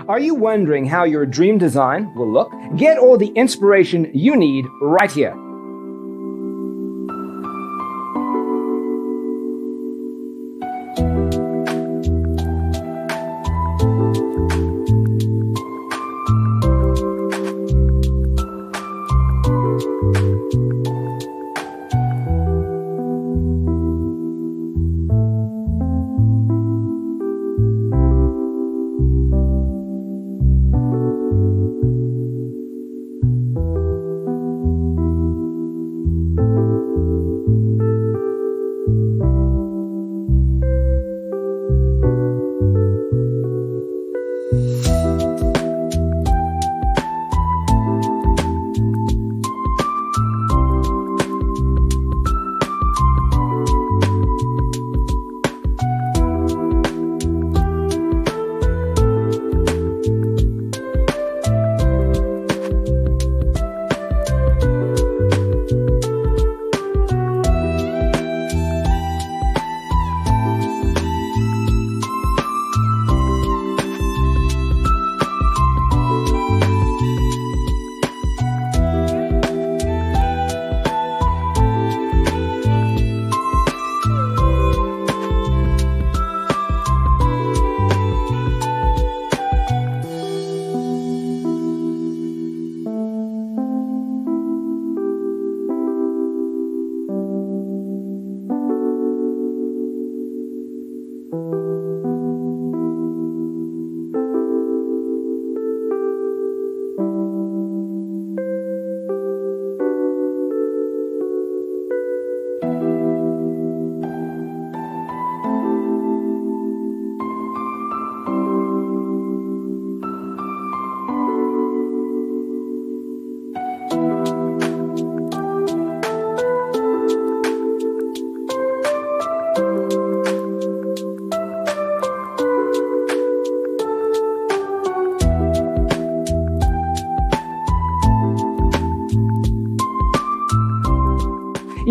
Are you wondering how your dream design will look? Get all the inspiration you need right here.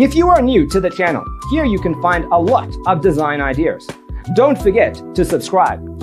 If you are new to the channel, here you can find a lot of design ideas. Don't forget to subscribe.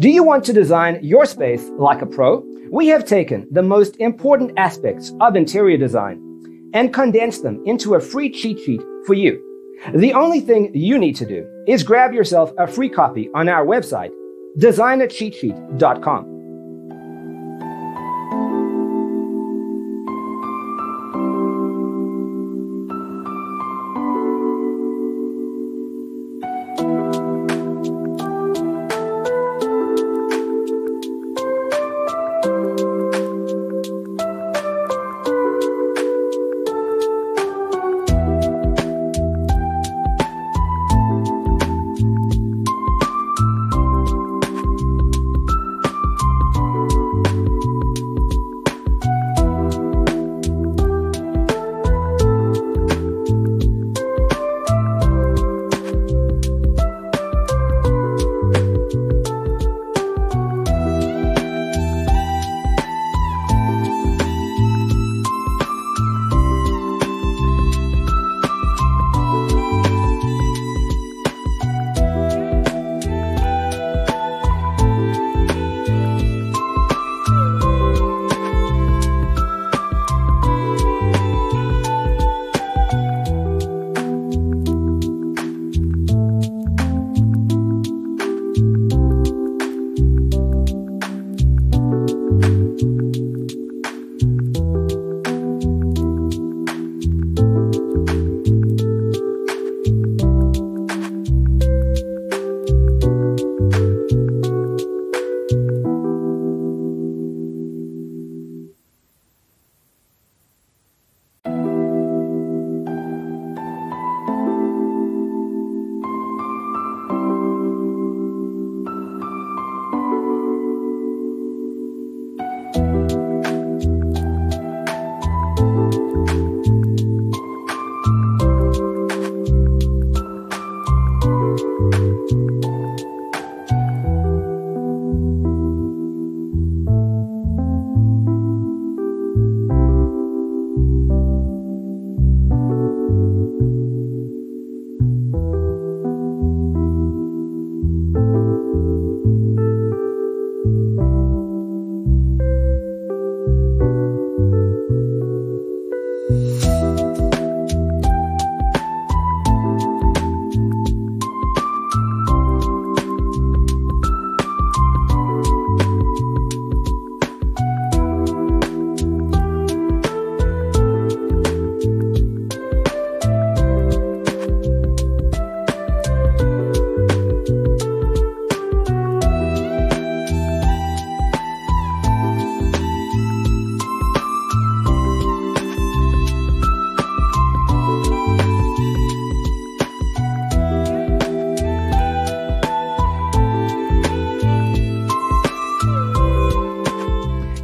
Do you want to design your space like a pro? We have taken the most important aspects of interior design and condensed them into a free cheat sheet for you. The only thing you need to do is grab yourself a free copy on our website, designercheatsheet.com.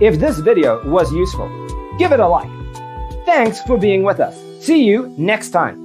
If this video was useful, give it a like. Thanks for being with us. See you next time.